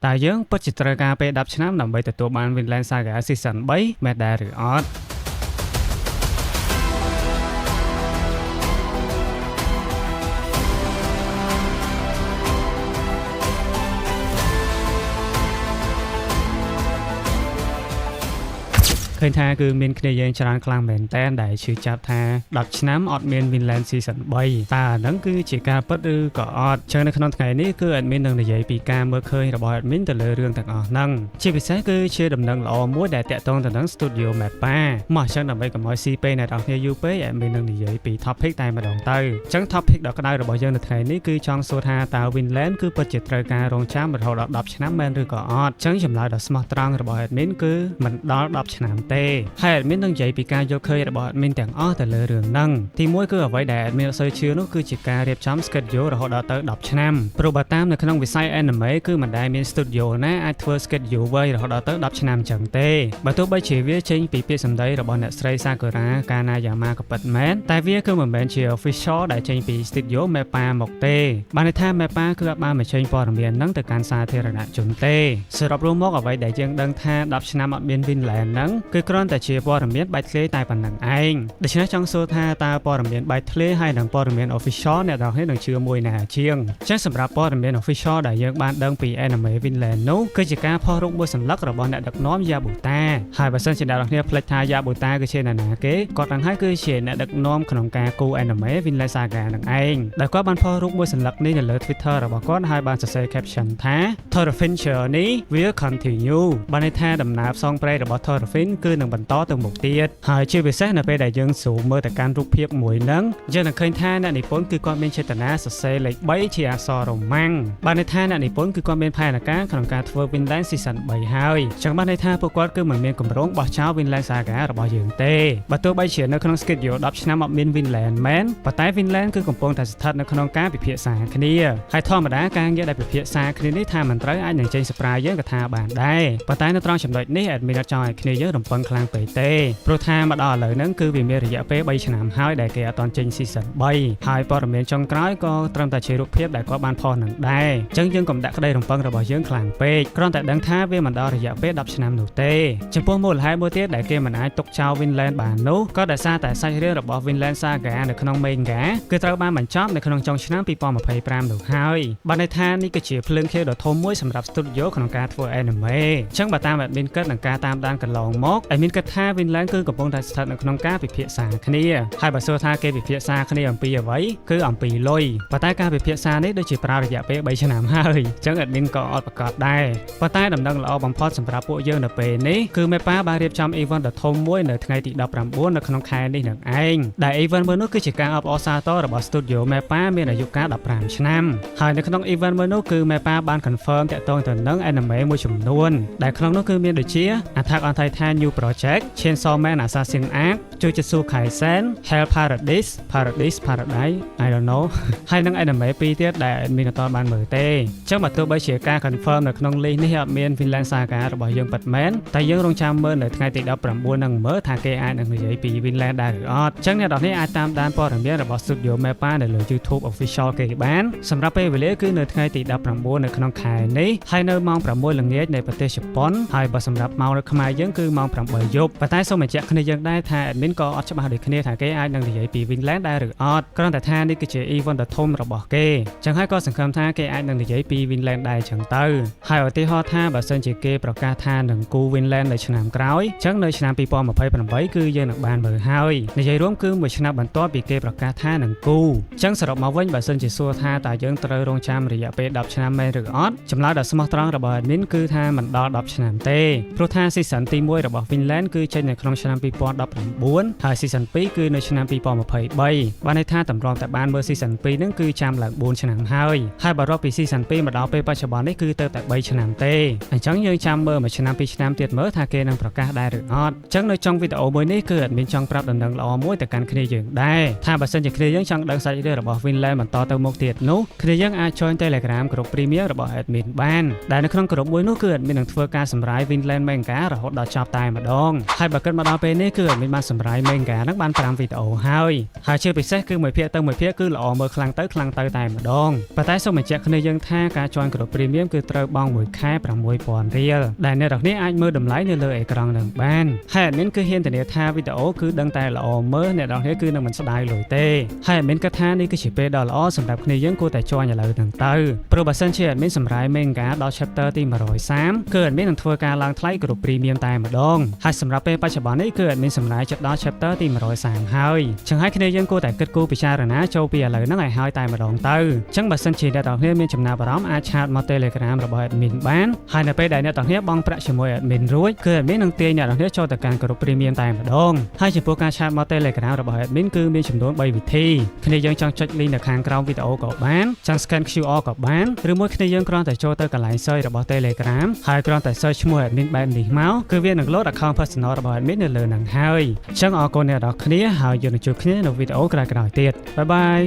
តែយើងពិតជាត្រូវការពេល10ឆ្នាំដើម្បីទទួលបាន Vinland Saga Season 3 មែនដែរឬអត់ ឃើញថាគឺមានគ្នាយើងច្រើនខ្លាំងមែនតែនដែលជឿចាប់ថា10ឆ្នាំអត់មាន Vinland Season 3 តើហ្នឹងគឺជាការពិតឬក៏អត់ចឹងនៅក្នុងថ្ងៃនេះគឺ admin នឹងនិយាយពីការមើលឃើញរបស់ admin ទៅលើរឿងទាំងអស់ហ្នឹងជាពិសេសគឺជាដំណឹងល្អមួយដែលតាក់ទងទៅនឹង Studio Mappa មកចឹងដើម្បីកុំឲ្យស៊ីពេលអ្នកនរគ្នាយូរពេក admin នឹងនិយាយពី topic តែម្ដងទៅចឹង topic ដ៏ក្តៅរបស់យើងនៅថ្ងៃនេះគឺចង់សួរថាតើ Vinland គឺពិតជាត្រូវការរងចាំរហូតដល់10ឆ្នាំមែនឬក៏អត់ចឹងចម្លើយដ៏ស្មោះត្រង់របស់ admin គឺមិនដល់10ឆ្នាំទេហើយ admin នឹងនិយាយពីការយល់ឃើញរបស់ admin ទាំងអស់ទៅលើរឿងហ្នឹងទី1គឺអ្វីដែល admin អត់សូវជឿនោះគឺជាការរៀបចំ schedule រហូតដល់ទៅ10ឆ្នាំព្រោះបើតាមនៅក្នុងវិស័យ anime គឺមិនដែលមាន studio ណាអាចធ្វើ schedule វែងរហូតដល់ទៅ10ឆ្នាំចឹងទេបើទោះបីជាវាចេញពីពាក្យសម្ដីរបស់អ្នកស្រី Sakura Kanayama ក៏ពិតមែនតែវាគឺមិនមែនជា official ដែលចេញពី studio Mappa មកទេបានន័យថា Mappa គឺអត់បានបញ្ចេញព័ត៌មានហ្នឹងទៅកាន់សាធារណជនទេសរុបរួមមកអ្វីដែលយើងដឹងថា10ឆ្នាំអត់មាន Vinland ហ្នឹងគឺគ្រាន់តែជាព័ត៌មានបែកធ្លាយតែប៉ុណ្្នឹងឯងដូច្នេះចង់សួរថាតើព័ត៌មានបែកធ្លាយហើយនឹងព័ត៌មាន official អ្នកនរគ្នានឹងជឿមួយណាជាងចឹងសម្រាប់ព័ត៌មាន official ដែលយើងបានដឹងពី anime Vinland នោះគឺជាការផុសរូបមួយសន្លឹករបស់អ្នកដឹកនាំ Yabuta ហើយបើសិនជាអ្នកនរគ្នាភ្លេចថា Yabuta គឺជាអ្នកណាគេគាត់នឹងហើយគឺជាអ្នកដឹកនាំក្នុងការគូ anime Vinland Saga នឹងឯងដែលគាត់បានផុសរូបមួយសន្លឹកនេះនៅលើ Twitter របស់គាត់ហើយបានសរសេរ caption ថា Thorfinn Journey will continue បានន័យថាដំណើរផ្សងព្រេងរបស់ Thorfinn គឺនឹងបន្តទៅមុខទៀតហើយជាពិសេសនៅពេលដែលយើងស៊ូមមើលទៅកាន់រូបភាពមួយហ្នឹងយើងនឹងឃើញថាអ្នកនិពន្ធគឺគាត់មានចេតនាសរសេរលេខ3ជាអក្សររ៉ូម៉ាំងបានន័យថាអ្នកនិពន្ធគឺគាត់មានផែនការក្នុងការធ្វើ Vinland Season 3ហើយចឹងបានន័យថាពួកគាត់គឺមិនមានគម្រោងបោះចោល Vinland Saga របស់យើងទេបើទោះបីជានៅក្នុង schedule 10ឆ្នាំអត់មាន Vinland មែនប៉ុន្តែ Vinland គឺកំពុងតែស្ថិតនៅក្នុងការពិភាក្សាគ្នាហើយធម្មតាការងារដែលពិភាក្សាគ្នានេះថាមិនត្រូវអាចនឹងចេញ surprise យើងក៏ថាបានដែរប៉ុន្តែនៅត្រង់ចំណុចនេះ admin អត់ចង់ឲ្យគ្នាយើងរំពឹងខ្លាំងពេកទេព្រោះថាមកដល់ឥឡូវហ្នឹងគឺវាមានរយៈពេល3ឆ្នាំហើយដែលគេអត់ទាន់ចេញ season 3ហើយព័ត៌មានចុងក្រោយក៏ត្រឹមតែជារូបភាពដែលគាត់បានផុសនឹងដែរអញ្ចឹងយើងកុំដាក់ក្តីរំពឹងរបស់យើងខ្លាំងពេកគ្រាន់តែដឹងថាវាមិនដល់រយៈពេល10ឆ្នាំនោះទេចំពោះមូលហេតុមួយទៀតដែលគេមិនអាចទុកចោល Vinland បាននោះក៏ដោយសារតែសាច់រឿងរបស់ Vinland Saga នៅក្នុង manga គឺត្រូវបានបញ្ចប់នៅក្នុងចុងឆ្នាំ2025នោះហើយបានន័យថានេះគឺជាភ្លើងខៀវដ៏ធំមួយសម្រាប់ studio ក្នុងការធ្វើ anime អញ្ចឹងបើតាម admin គិតនឹងការតាមដានកន្លងមក admin គិតថា Vinland គឺកំពុងតែស្ថិតនៅក្នុងការពិភាក្សាគ្នាហើយបើសួរថាគេពិភាក្សាគ្នាអំពីអ្វីគឺអំពីលុយប៉ុន្តែការពិភាក្សានេះដូចជាប្រើរយៈពេល3ឆ្នាំហើយអញ្ចឹង admin ក៏អត់ប្រកាសដែរប៉ុន្តែដំណឹងល្អបំផុតសម្រាប់ពួកយើងនៅពេលនេះគឺ Mappa បានរៀបចំ event ដ៏ធំមួយនៅថ្ងៃទី19នៅក្នុងខែនេះនឹងឯងដែល event មួយនោះគឺជាការអបអរសាទររបស់ studio Mappa មានអាយុកាល15ឆ្នាំហើយនៅក្នុង event មួយនោះគឺ Mappa បាន confirm តាក់ទងទៅនឹង anime មួយចំនួនដែលក្នុងនោះគឺមានដូចជា Attack on Titan New Project Chainsaw Man Assassin Arc Jujutsu Kaisen Hell Paradise I don't know ហើយនឹង anime ពីរទៀតដែលមានអត់បានមើលទេអញ្ចឹងបើទោះបីជាការ confirm នៅក្នុង list នេះអត់មាន Vinland Saga របស់យើងពិតមែនតែយើងរងចាំមើលនៅថ្ងៃទី19នឹងមើលថាគេអាចនឹងនិយាយពី Vinland ដែរឬអត់អញ្ចឹងអ្នកនរនេះអាចតាមដានព័ត៌មានរបស់ Studio Mappa នៅលើ YouTube Official គេបានសម្រាប់ពេលវេលាគឺនៅថ្ងៃទី19នៅក្នុងខែនេះហើយនៅម៉ោង6ល្ងាចនៃប្រទេសជប៉ុនហើយបើសម្រាប់ម៉ោងនៅខ្មែរយើងគឺម៉ោង8យប់ប៉ុន្តែសូមបញ្ជាក់គ្នាយើងដែរថា admin ក៏អត់ច្បាស់ដូចគ្នាថាគេអាចនឹងនិយាយពី Vinland ដែរឬអត់គ្រាន់តែថានេះគឺជា event ដ៏ធំរបស់គេចឹងហើយក៏សង្ឃឹមថាគេអាចនឹងនិយាយពី Vinland ដែរចឹងទៅហើយឧទាហរណ៍ថាបើសិនជាគេប្រកាសថានឹងគូ Vinland នៅឆ្នាំក្រោយចឹងនៅឆ្នាំ2028គឺយើងនឹងបានមើលហើយនិយាយរួមគឺមួយឆ្នាំបន្ទាប់ពីគេប្រកាសថានឹងគូចឹងសរុបមកវិញបើសិនជាសួរថាតើយើងត្រូវរងចាំរយៈពេល10ឆ្នាំមែនឬអត់ចម្លើយដ៏ស្មោះត្រង់របស់ admin គឺថាមិនដល់10ឆ្នាំទេព្រោះថា season ទី1របស់ Vinland គឺចេញនៅក្នុងឆ្នាំ2019ហើយ season 2គឺនៅឆ្នាំ2023បានន័យថាតម្រាំតែបានមើល season 2ហ្នឹងគឺចាំឡើង4ឆ្នាំហើយបើរាប់ពី season 2មកដល់ពេលបច្ចុប្បន្ននេះគឺទៅតែ3ឆ្នាំទេអញ្ចឹងយើងចាំមើលមួយឆ្នាំ2ឆ្នាំទៀតមើលថាគេនឹងប្រកាសដែរឬអត់អញ្ចឹងនៅចុងវីដេអូមួយនេះគឺ admin ចង់ប្រាប់ដំណឹងល្អមួយទៅកាន់គ្នាយើងដែរថាបើសិនជាគ្នាយើងចង់ដឹងសាច់រឿងរបស់ Vinland បន្តទៅមុខទៀតនោះគ្នាយើងអាច join Telegram group premium របស់ admin បានដែលនៅក្នុងក្រុមមួយនោះគឺ admin នឹងធ្វើការសម្រាយ Vinland manga រហូតដល់ចប់តែ ម្ដងហើយបើគិតមកដល់ពេលនេះគឺ admin បានសម្រាយ manga ហ្នឹងបាន5វីដេអូហើយជាពិសេសគឺមួយភាគទៅមួយភាគគឺល្អមើលខ្លាំងទៅតែម្ដងប៉ុន្តែសូមបញ្ជាក់គ្នាយើងថាការ join ក្រុម premium គឺត្រូវបង់មួយខែ 6000 រៀលដែលអ្នកនរគ្នាអាចមើលតម្លៃនៅលើអេក្រង់នឹងបានហើយ admin គឺហ៊ានធានាថាវីដេអូគឺដឹងតែល្អមើលអ្នកនរគ្នាគឺនឹងមិនស្ដាយលុយទេហើយ admin គិតថានេះគឺជាពេលដ៏ល្អសម្រាប់គ្នាយើងគួរតែ join ឥឡូវហ្នឹងទៅព្រោះបើសិនជា admin សម្រាយ manga ដល់ chapter ទី130គឺ admin នឹងធ្វើការឡើងថ្លៃក្រុម premium តែម្ដងហើយសម្រាប់ពេលបច្ចុប្បន្ននេះគឺ admin សម្រាយចិត្តដល់ chapter ទី130ហើយចឹងហើយគ្នាយើងគួរតែគិតគូរពិចារណាចូលពីឥឡូវហ្នឹងឲ្យហើយតែម្ដងទៅចឹងបើសិនជាអ្នកនរគ្នាមានចំណាប់អារម្មណ៍អាចឆាតមក Telegram របស់ admin បានហើយនៅពេលដែលអ្នកនរគ្នាបង់ប្រាក់ជាមួយ admin រួចគឺ admin នឹងទាញអ្នកនរគ្នាចូលទៅកាន់ក្រុម premium តែម្ដងហើយចំពោះការឆាតមក Telegram របស់ admin គឺមានចំនួន3វិធីគ្នាយើងចង់ចុច link នៅខាងក្រោមវីដេអូក៏បានចង់ scan QR ក៏បានឬមួយគ្នាយើងគ្រាន់តែចូលទៅកន្លែង search របស់ Telegram ហើយគ្រាន់តែ search ឈ្មោះ admin បែបនេះមកគឺវានឹង load account personal របស់ admin នៅលើហ្នឹងហើយអញ្ចឹងអរគុណអ្នកនរគ្នាហើយយើងនឹងជួបគ្នានៅវីដេអូក្រោយៗទៀតបាយបាយ